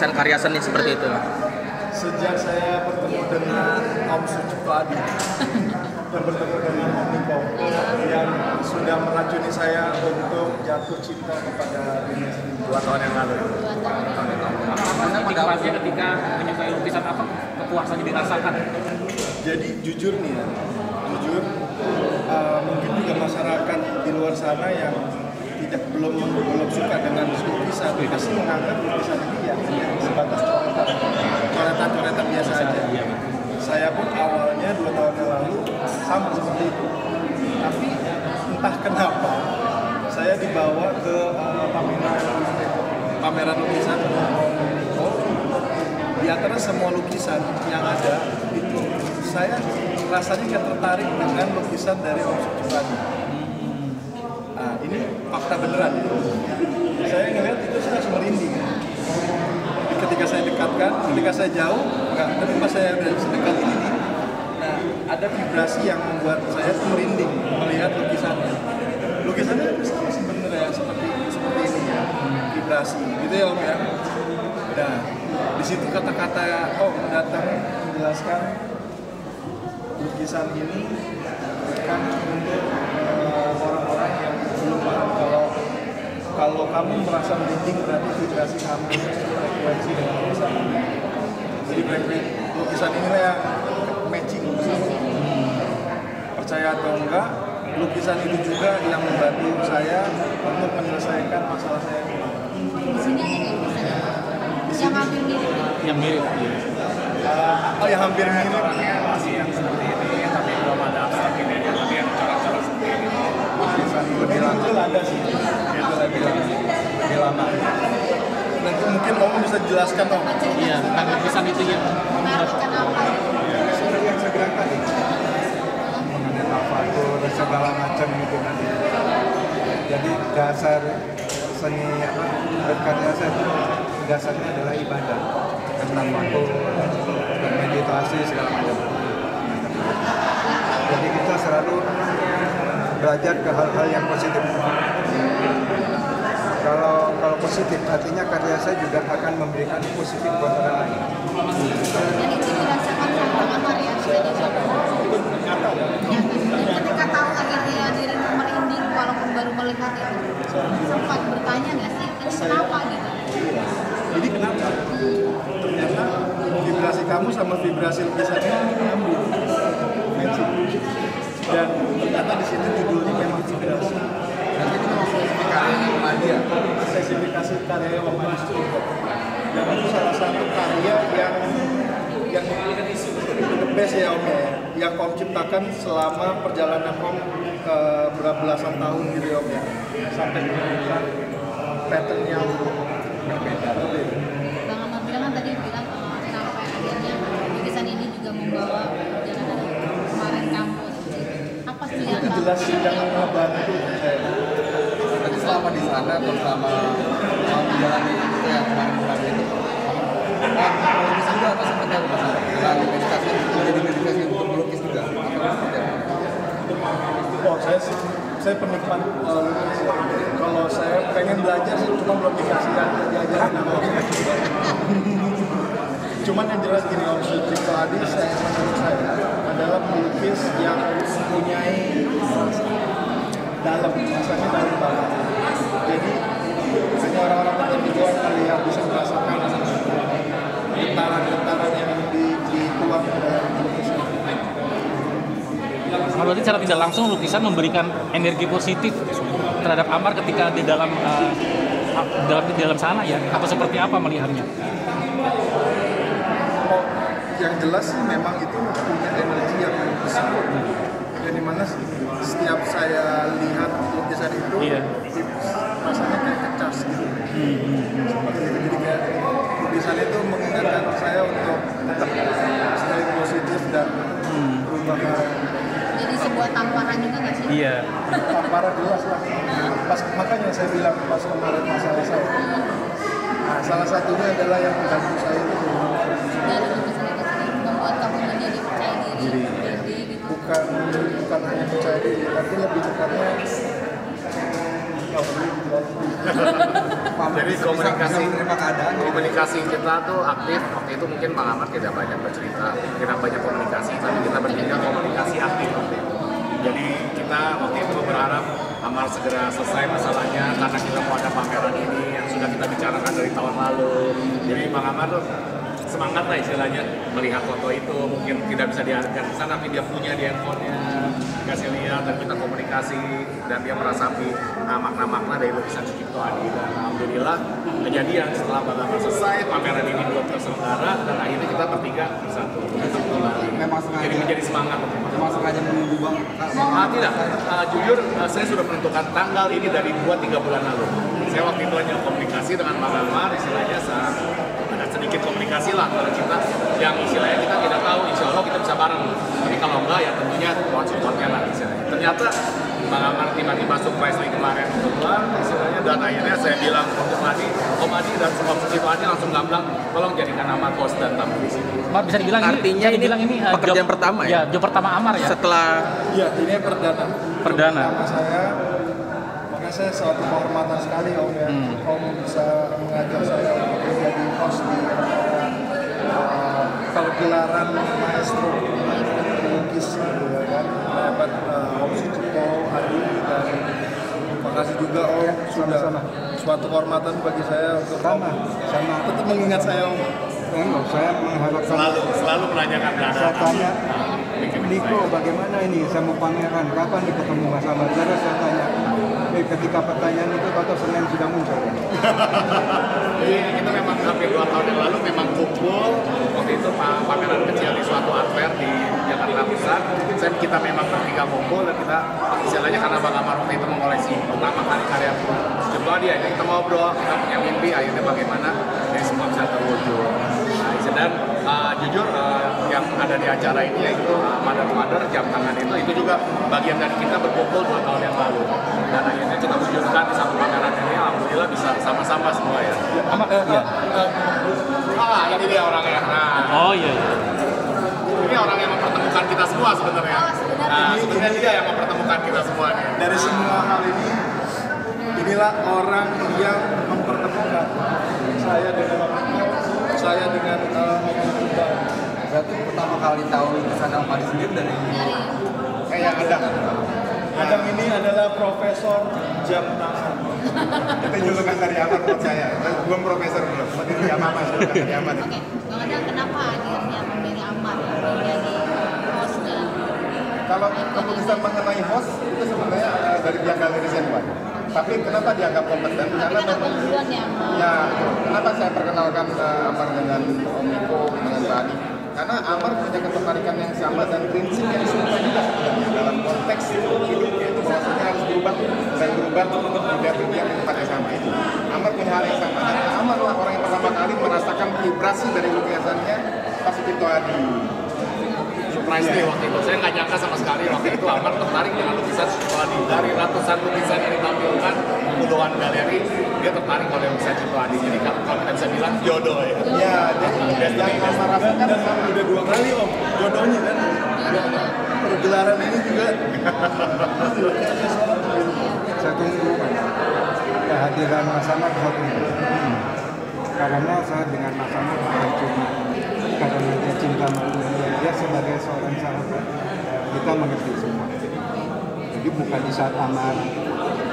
desain karya seni seperti itu? Sejak saya bertemu dengan Om Sucipto Adi dan bertemu dengan Om Niko yang sudah meracuni saya untuk jatuh cinta kepada dunia seni 2 tahun yang lalu. Apa motivasinya ketika menyukai lukisan, apa kepuasan yang dirasakan? Jadi jujur nih ya, mungkin juga masyarakat di luar sana yang belum suka dengan lukisan pasti menganggap lukisan ini ya sebatas coretan biasa aja. Saya pun awalnya 2 tahun yang lalu sama seperti itu, tapi entah kenapa saya dibawa ke pameran lukisan. Di antara semua lukisan yang ada itu saya rasanya nggak tertarik dengan lukisan dari Om Sucipto Adi. Nah, ini fakta beneran. Saya ngeliat itu saya langsung merinding. Ketika saya dekatkan, ketika saya jauh, enggak. Tapi pas saya udah sedekat ini nih, nah ada vibrasi yang membuat saya tuh merinding melihat lukisannya. Lukisannya sama sebenarnya seperti ini ya, vibrasi, gitu ya Om ya. Nah, di situ kata-kata Om datang menjelaskan lukisan ini bukan untuk orang-orang yang belum paham kalau kamu merasa merinding berarti vibrasi kamu frekuensi dengan lukisan. Jadi lukisan inilah yang matching. Percaya atau enggak, lukisan itu juga yang membantu saya untuk menyelesaikan masalah saya. Di sini ada lukisan yang hampir mirip. Yang mirip. Yang hampir mirip. Masih yang seperti ini, tapi belum ada abstrak ini, tapi yang corak-corak seperti ini. Lebih ada sih. Itu lebih lama. Nanti mungkin Om bisa jelaskan Om. Iya, tentang lukisan itu ya. Menarikkan apa? Seperti yang saya bilang tadi, mengenai tafakur segala macam itu nanti. Jadi dasar seni berkarya saya itu dasarnya adalah ibadah, tafakur, meditasi segala macam. Jadi kita selalu belajar ke hal-hal yang positif. Kalau positif, artinya karya saya juga akan memberikan positif buat orang lain. Dan itu dirasakan sama karya tadi. Ketika tahu akhirnya dirimu merinding walaupun baru melihat itu, sempat bertanya nggak sih, ini kenapa gitu? Jadi kenapa? Ternyata vibrasi kamu sama vibrasi lukisannya nyambung. Dan ternyata di situ judulnya memang vibrasi. Nanti itu memang spesifikasi Muhammadiyah. Spesifikasi karya Muhammadiyah. Dan itu salah satu karya yang the best ya Om ya. Yang Om ciptakan selama perjalanan Om berapa belasan tahun gitu ya Om ya. Sampai menemukan pattern yang berbeda. Bang Ahmad bilang kan tadi bilang sampai akhirnya lukisan ini juga membawa perjalanan kemarin kampus. Apa sih yang itu jelas jangan ngebantu saya. Berarti selama di sana atau selama menjalani itu yang kemarin itu melukis juga atau seperti apa Mas? Dengan meditasi menjadi meditasi untuk melukis juga atau seperti apa? Oh saya penikmat lukis. Kalau saya pengen belajar sih cuma belum dikasih diajarin sama Om. Cuman yang jelas gini Om Sucipto Adi menurut saya adalah pelukis yang mempunyai dalam, rasanya dalam banget. Jadi semua orang-orang tertentu akan lihat bisa merasakan getaran-getaran yang dituang dalam lukisan. Berarti secara tidak langsung lukisan memberikan energi positif terhadap Amar ketika di dalam sana ya, atau seperti apa melihatnya? Yang jelas memang itu punya energi yang besar. Dan dimana setiap saya lihat lukisan itu, rasanya kayak kecas gitu. Seperti itu. Jadi kayak lukisan itu mengingatkan saya untuk tetap stay positif dan berubah. jadi sebuah tamparan juga nggak sih? Iya. Tamparan jelas lah. Makanya saya bilang pas kemarin masalah saya. Nah, salah satunya adalah yang mengganggu saya itu. Dari lukisan itu sendiri membuat kamu menjadi percaya diri, pede gitu. Bukan hanya percaya diri, tapi lebih tepatnya Jadi bisa menerima keadaan. Komunikasi kita tuh aktif. Waktu itu mungkin Bang Ahmad tidak banyak bercerita, tidak banyak komunikasi, tapi kita bertiga komunikasi aktif waktu itu. Jadi kita waktu itu berharap Amar segera selesai masalahnya karena kita mau ada pameran ini yang sudah kita bicarakan dari tahun lalu. Jadi Bang Amar tuh semangat lah istilahnya melihat foto itu, mungkin tidak bisa diarahkan ke sana tapi dia punya di handphonenya, dikasih lihat dan kita komunikasi dan dia merasapi makna-makna dari lukisan Sucipto Adi. Dan alhamdulillah kejadian setelah Bang Amar selesai pameran ini belum terselenggara dan akhirnya kita bertiga bersatu kembali. Memang sengaja. Jadi menjadi semangat. Memang sengaja menunggu Bang. Tidak, jujur saya sudah menentukan tanggal ini dari 2-3 bulan lalu. Saya waktu itu hanya komunikasi dengan Bang Amar, istilahnya saat ada sedikit komunikasi lah antara kita yang istilahnya kita tidak tahu, insya Allah kita bisa bareng. Tapi kalau enggak ya tentunya mohon supportnya lah istilahnya. Ternyata Bang Amar tiba-tiba surprise lagi kemarin keluar istilahnya dan akhirnya saya bilang untuk Om Adi dan semua Sucipto Adi langsung gamblang, tolong jadikan Amar host dan tamu di sini. Amar bisa dibilang Artinya ini pekerjaan pertama ya? Ya, job pertama Amar ya? Setelah Iya, ini perdana. Perdana. Pertama saya, makanya saya suatu kehormatan sekali Om ya. Om bisa mengajak saya untuk menjadi host di pergelaran maestro melukis gitu ya kan. Dapat Om Sucipto Adi dan terima kasih juga Om sudah suatu kehormatan bagi saya untuk sama tetap mengingat saya Om. Enggak, saya mengharapkan Selalu menanyakan saya tanya bikin Niko bagaimana ini saya mau pameran kapan nih ketemu Mas Ahmad, terus saya tanya ketika pertanyaan itu atau Senin sudah muncul ya? Jadi kita memang hampir 2 tahun yang lalu memang kumpul waktu itu pameran kecil di suatu art fair di Jakarta Pusat. Kita memang bertiga kumpul dan kita istilahnya karena Bang Amar waktu itu mengoleksi pertama kali karya Sucipto Adi, akhirnya kita ngobrol, kita punya mimpi, akhirnya bagaimana dari semua bisa terwujud. Dan jujur yang ada di acara ini yaitu Mother jam tangan itu juga bagian dari kita berkumpul 2 tahun yang lalu dan akhirnya kita wujudkan di satu pameran ini, alhamdulillah bisa sama-sama semua ya. Ini dia orangnya. Oh iya. Ini orang yang mempertemukan kita semua sebenarnya. Sebenarnya dia yang mempertemukan kita semua nih. Dari semua hal ini, inilah orang yang mempertemukan saya dengan saya dengan Om. Berarti pertama kali tahu lukisan Om Adi sendiri dari Kayak Adam ini adalah profesor jam tangan. Itu julukan dari Amar buat saya. Belum profesor belum. Masih di Amar, julukan dari Amar. Oke, Bang Adam, kenapa akhirnya memilih Amar menjadi host dalam Kalau keputusan mengenai host itu sebenarnya dari pihak galeri Senwan. Tapi kenapa dianggap kompeten? Karena memang duluan yang ya, kenapa saya perkenalkan Amar dengan Om Niko dengan Pak Adi? Karena Amar punya ketertarikan yang sama dan prinsip yang sama juga sebenarnya dalam konteks hidup, yaitu bahwasanya harus berubah dan berubah untuk menjadi yang di tempat yang sama itu. Amar punya hal yang sama. Dan Amar lah orang yang pertama kali merasakan vibrasi dari lukisannya Pak Sucipto Adi. Surprise nih waktu itu, saya nggak nyangka sama sekali waktu itu Amar tertarik dengan lukisan Sucipto Adi. Dari ratusan lukisan yang ditampilkan puluhan galeri, dia tertarik oleh lukisan Sucipto Adi. Jadi kalau kita bisa bilang jodoh ya. Ya, jadi yang Amar rasakan udah 2 kali Om jodohnya kan. Pergelaran ini juga. Saya tunggu kehadiran Mas Ahmad, saya tunggu. Karena saya dengan Mas Ahmad bukan cuma karena dia cinta manusia, dia sebagai seorang sahabat kita mengerti semua. Jadi bukan di saat Amar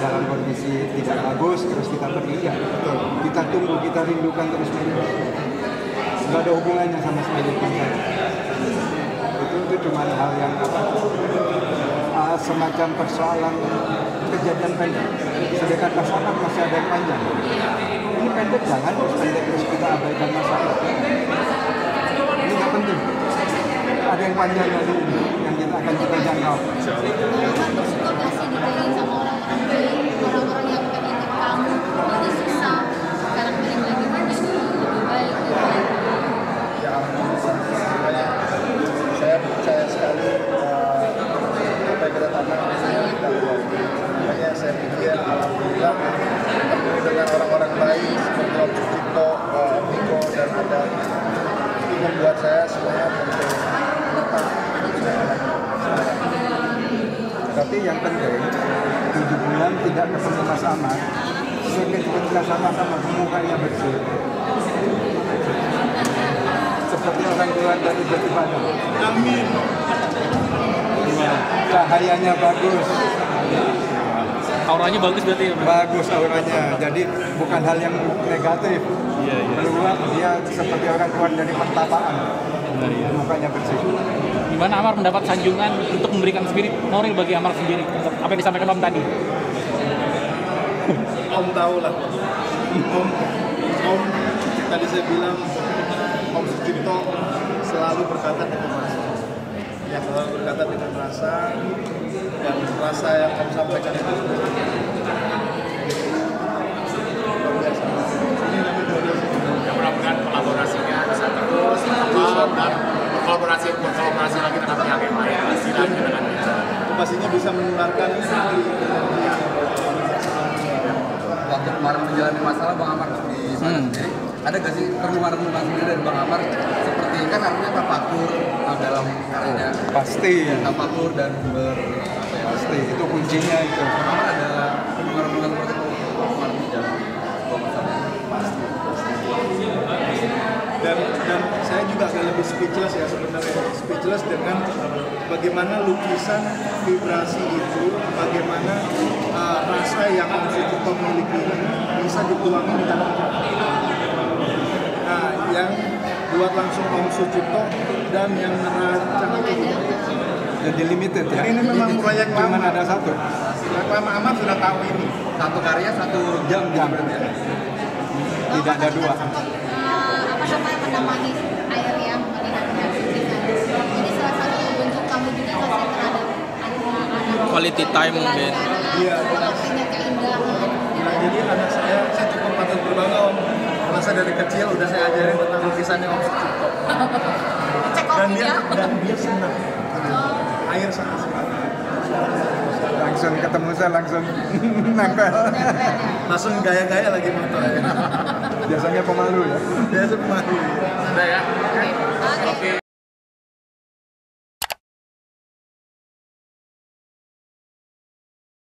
dalam kondisi tidak bagus terus kita pergi, ya betul. Kita tunggu, kita rindukan terus menerus. Nggak ada hubungannya sama sekali dengan saya. Itu cuma hal yang semacam persoalan kejadian pendek. Sedangkan masalah masih ada yang panjang. Ini pendek, jangan terus pendek terus kita abaikan masalah. Ini nggak penting. Ada yang panjang lagi yang kita akan kita jangkau. Bang bersyukur gak sih dipilih sama orang-orang baik, orang-orang yang pengen ke kamu itu susah, sekarang balik lagi menjadi lebih baik gitu. Ya alhamdulillah. Saya percaya sekali apa yang kita tanam kita buat. Makanya saya pikir alhamdulillah dengan orang-orang baik seperti Om Sucipto, Om Niko dan ada itu membuat saya semangat untuk Tapi yang penting 7 bulan tidak ketemu Mas Ahmad, ketika sama-sama mukanya bersih, seperti orang keluar dari beribadah. Amin. Cahayanya bagus, Auranya bagus berarti ya. bagus auranya. Jadi bukan hal yang negatif. Keluar dia seperti orang keluar dari pertapaan. Mukanya bersih. Gimana Amar mendapat sanjungan untuk memberikan spirit moral bagi Amar sendiri? Apa yang disampaikan Om tadi? Om tahu lah. Om tadi saya bilang Om Sucipto selalu berkata dengan rasa. Ya, selalu berkata dengan rasa, dan rasa yang Om sampaikan itu luar biasa. Ini namanya dua-dua. Ya, mudah-mudahan kolaborasinya bisa terus berkembang dan berkolaborasi lagi dengan pihak yang lain, lagi dengan kita. Pastinya bisa menularkan Waktu kemarin menjalani masalah Bang Amar di sana sendiri, ada gak sih renungan-renungan sendiri dari Bang Amar seperti kan artinya tafakur dalam karyanya, Pasti, tafakur dan pasti itu kuncinya itu. Bang Amar ada renungan-renungan seperti itu kemarin di jalan dua masalah. dan saya juga agak lebih speechless ya sebenarnya, speechless dengan bagaimana lukisan vibrasi itu, bagaimana rasa yang Om Sucipto miliki ini bisa dituangkan di dalam. Nah, yang buat langsung Om Sucipto dan yang merancang itu Jadi limited ya. ini memang proyek Cuman lama. ada satu. Proyek lama amat sudah tahu ini. Satu karya 1 jam Jam. berarti ya. Tidak ada dua. Apa namanya menemani air yang melihatnya lukisan. Jadi salah satu bentuk kamu juga kasih terhadap anak-anak. Quality time mungkin. Iya, benar. Artinya keindahan. Nah, jadi anak saya cukup patut berbangga Om. Merasa dari kecil udah saya ajarin tentang lukisannya Om Sucipto. Cek Dan off dia ya. senang. Air sangat suka. Langsung ketemu saya langsung nempel. Langsung gaya-gaya lagi motor. Biasanya pemalu ya. Biasa pemalu.